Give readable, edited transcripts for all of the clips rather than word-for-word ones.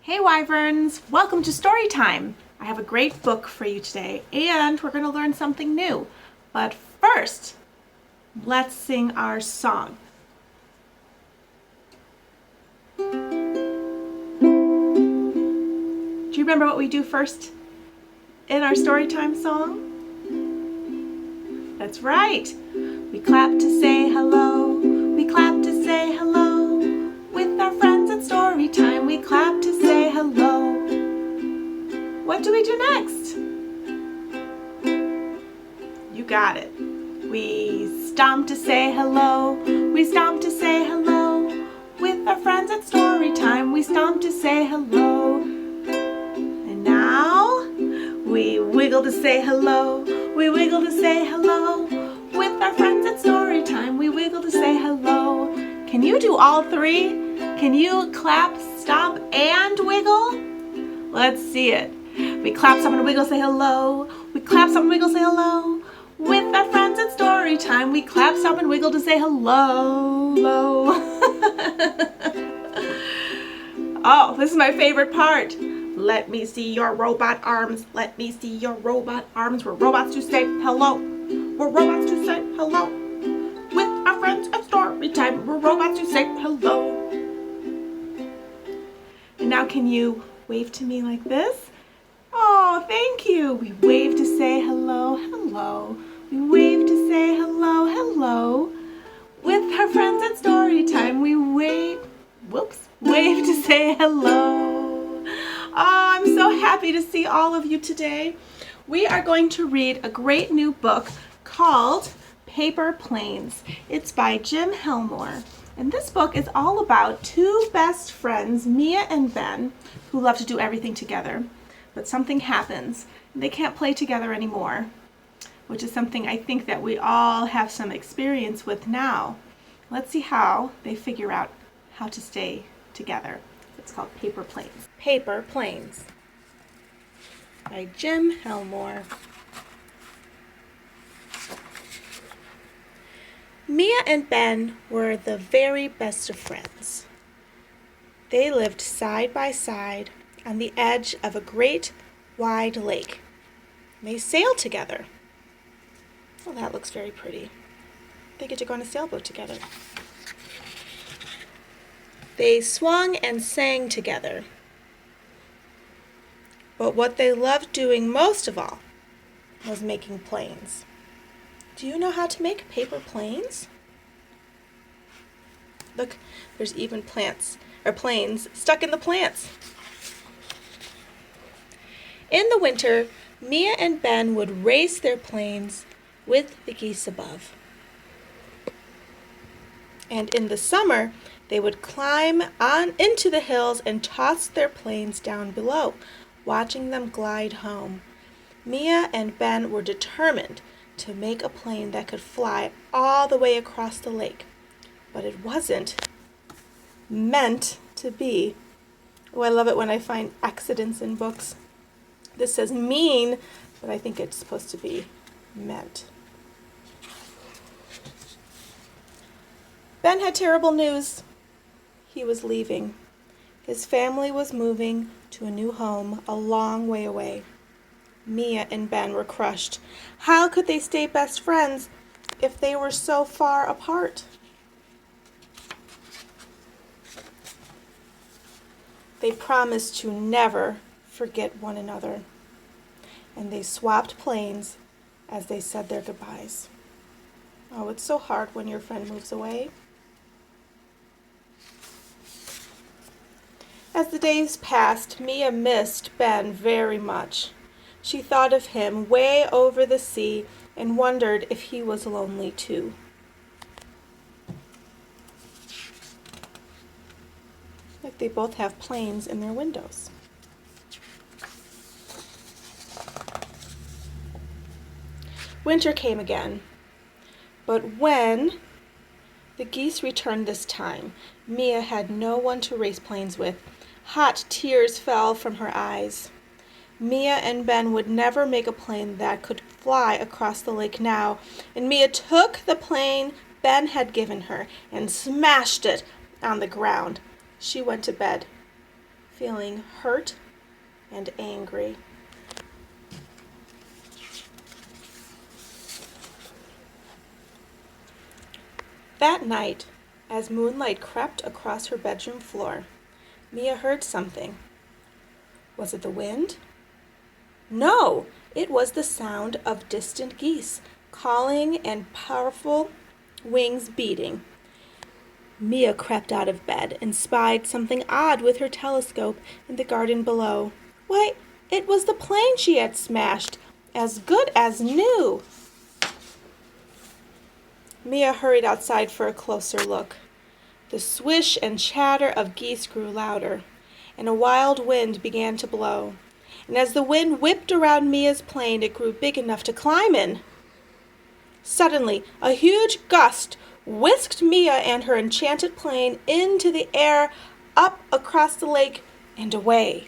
Hey Wyverns, welcome to Storytime. I have a great book for you today and we're going to learn something new. But first, let's sing our song. Do you remember what we do first in our Storytime song? That's right. We clap to say hello. We clap to say hello. With our friends at Storytime, we clap to say hello. What do we do next? You got it. We stomp to say hello. We stomp to say hello. With our friends at Storytime, we stomp to say hello. And now, we wiggle to say hello. We wiggle to say hello. With our friends at Storytime, we wiggle to say hello. Can you do all three? Can you clap, stomp, and wiggle? Let's see it. We clap, stomp, and wiggle, say hello. We clap, stomp, and wiggle, say hello. With our friends at Storytime, we clap, stomp, and wiggle to say hello. Oh, this is my favorite part. Let me see your robot arms. Let me see your robot arms. We're robots to say hello. We're robots to say hello. With our friends at Storytime, we're robots to say hello. And now can you wave to me like this? Oh, thank you. We wave to say hello, hello. We wave to say hello, hello. With our friends at Storytime, we wave to say hello. Oh, I'm so happy to see all of you today. We are going to read a great new book called Paper Planes. It's by Jim Helmore. And this book is all about two best friends, Mia and Ben, who love to do everything together. But something happens, and they can't play together anymore, which is something I think that we all have some experience with now. Let's see how they figure out how to stay together. It's called Paper Planes. Paper Planes by Jim Helmore. Mia and Ben were the very best of friends. They lived side by side on the edge of a great wide lake. They sailed together. Well, that looks very pretty. They get to go on a sailboat together. They swung and sang together. But what they loved doing most of all was making planes. Do you know how to make paper planes? Look, there's even planes stuck in the plants. In the winter, Mia and Ben would race their planes with the geese above. And in the summer, they would climb on into the hills and toss their planes down below, watching them glide home. Mia and Ben were determined to make a plane that could fly all the way across the lake. But it wasn't meant to be. Oh, I love it when I find accidents in books. This says mean, but I think it's supposed to be meant. Ben had terrible news. He was leaving. His family was moving to a new home a long way away. Mia and Ben were crushed. How could they stay best friends if they were so far apart? They promised to never forget one another, and they swapped planes as they said their goodbyes. Oh, it's so hard when your friend moves away. As the days passed, Mia missed Ben very much. She thought of him way over the sea and wondered if he was lonely too. Like they both have planes in their windows. Winter came again, but when the geese returned this time, Mia had no one to race planes with. Hot tears fell from her eyes. Mia and Ben would never make a plane that could fly across the lake now, and Mia took the plane Ben had given her and smashed it on the ground. She went to bed, feeling hurt and angry. That night, as moonlight crept across her bedroom floor, Mia heard something. Was it the wind? No, it was the sound of distant geese calling and powerful wings beating. Mia crept out of bed and spied something odd with her telescope in the garden below. Why, it was the plane she had smashed, as good as new. Mia hurried outside for a closer look. The swish and chatter of geese grew louder, and a wild wind began to blow. And as the wind whipped around Mia's plane, it grew big enough to climb in. Suddenly, a huge gust whisked Mia and her enchanted plane into the air, up across the lake, and away.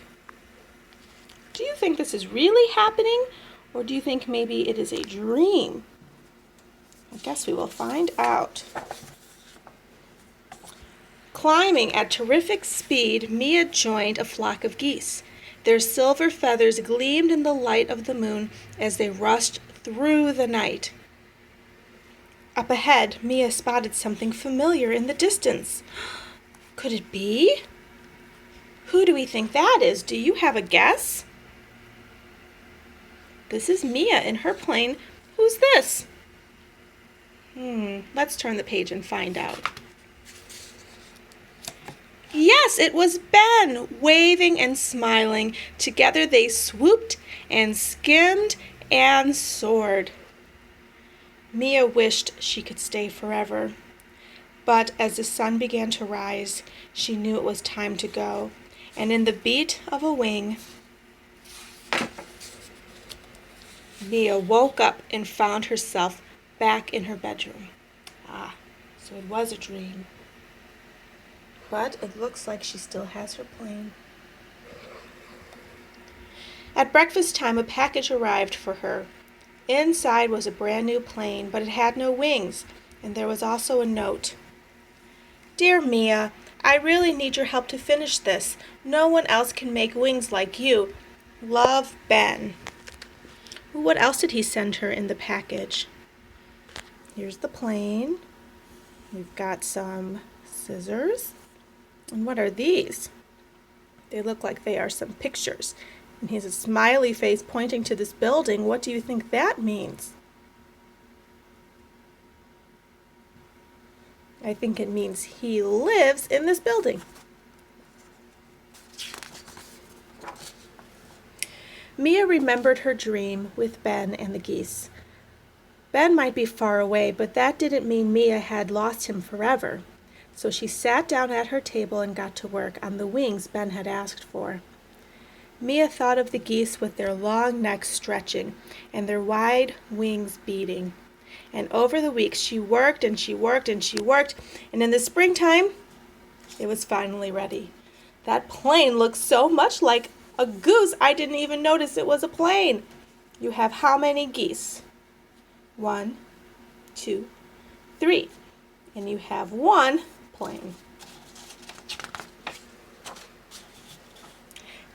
Do you think this is really happening, or do you think maybe it is a dream? I guess we will find out. Climbing at terrific speed, Mia joined a flock of geese. Their silver feathers gleamed in the light of the moon as they rushed through the night. Up ahead, Mia spotted something familiar in the distance. Could it be? Who do we think that is? Do you have a guess? This is Mia in her plane. Who's this? Let's turn the page and find out. Yes, it was Ben, waving and smiling. Together they swooped and skimmed and soared. Mia wished she could stay forever. But as the sun began to rise, she knew it was time to go. And in the beat of a wing, Mia woke up and found herself back in her bedroom. So it was a dream. But it looks like she still has her plane. At breakfast time, a package arrived for her. Inside was a brand new plane, but it had no wings, and there was also a note. Dear Mia, I really need your help to finish this. No one else can make wings like you. Love, Ben. What else did he send her in the package? Here's the plane. We've got some scissors. And what are these? They look like they are some pictures. And he has a smiley face pointing to this building. What do you think that means? I think it means he lives in this building. Mia remembered her dream with Ben and the geese. Ben might be far away, but that didn't mean Mia had lost him forever. So she sat down at her table and got to work on the wings Ben had asked for. Mia thought of the geese with their long necks stretching and their wide wings beating. And over the weeks she worked and she worked and she worked, and in the springtime, it was finally ready. That plane looked so much like a goose, I didn't even notice it was a plane. You have how many geese? 1, 2, 3. And you have one plane.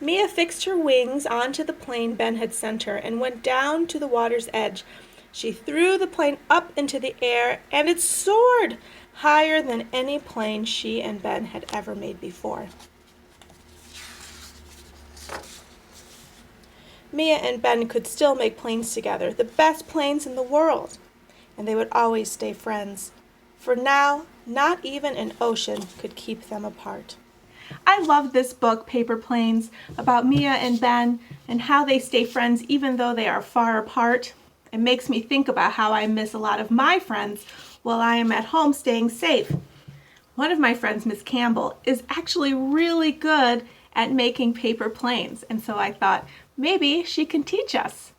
Mia fixed her wings onto the plane Ben had sent her and went down to the water's edge. She threw the plane up into the air, and it soared higher than any plane she and Ben had ever made before. Mia and Ben could still make planes together, the best planes in the world, and they would always stay friends. For now, not even an ocean could keep them apart. I love this book, Paper Planes, about Mia and Ben and how they stay friends even though they are far apart. It makes me think about how I miss a lot of my friends while I am at home staying safe. One of my friends, Miss Campbell, is actually really good at making paper planes, and so I thought maybe she can teach us.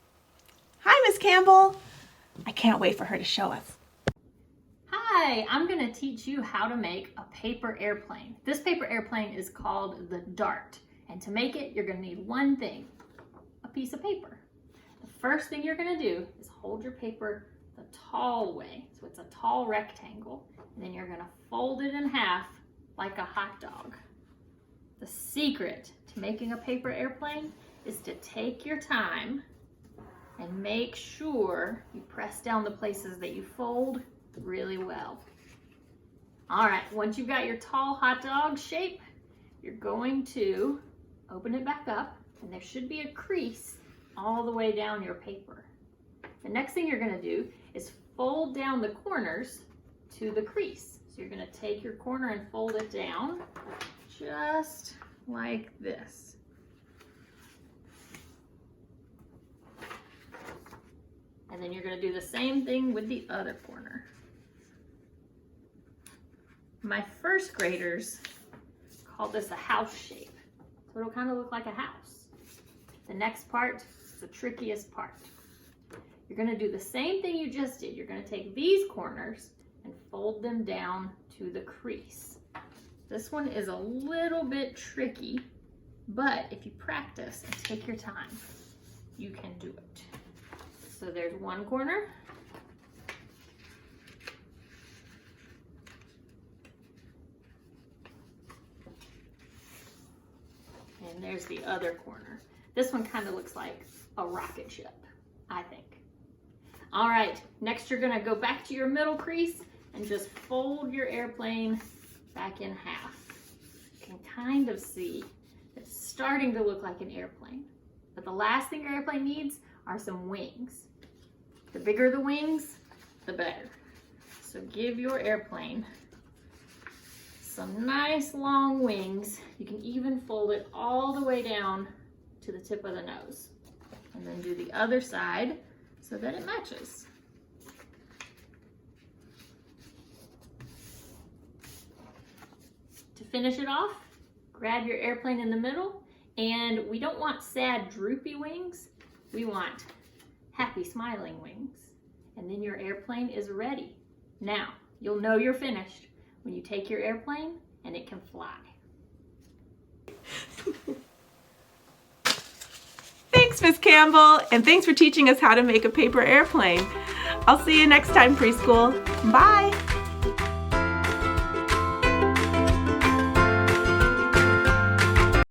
Hi, Miss Campbell. I can't wait for her to show us. Hi, I'm going to teach you how to make a paper airplane. This paper airplane is called the Dart, and to make it, you're going to need one thing, a piece of paper. The first thing you're going to do is hold your paper the tall way, so it's a tall rectangle, and then you're going to fold it in half like a hot dog. The secret to making a paper airplane is to take your time and make sure you press down the places that you fold really well. All right, once you've got your tall hot dog shape, you're going to open it back up, and there should be a crease all the way down your paper. The next thing you're going to do is fold down the corners to the crease. So you're going to take your corner and fold it down just like this. And then you're going to do the same thing with the other corner. My first graders call this a house shape. So it'll kind of look like a house. The next part is the trickiest part. You're going to do the same thing you just did. You're going to take these corners and fold them down to the crease. This one is a little bit tricky, but if you practice and take your time, you can do it. So there's one corner. And there's the other corner. This one kind of looks like a rocket ship, I think. All right, next you're gonna go back to your middle crease and just fold your airplane back in half. You can kind of see it's starting to look like an airplane. But the last thing your airplane needs are some wings. The bigger the wings, the better. So give your airplane some nice long wings. You can even fold it all the way down to the tip of the nose. And then do the other side so that it matches. To finish it off, grab your airplane in the middle, and we don't want sad droopy wings, we want happy smiling wings. And then your airplane is ready. Now, you'll know you're finished when you take your airplane and it can fly. Thanks, Miss Campbell, and thanks for teaching us how to make a paper airplane. I'll see you next time, preschool. Bye.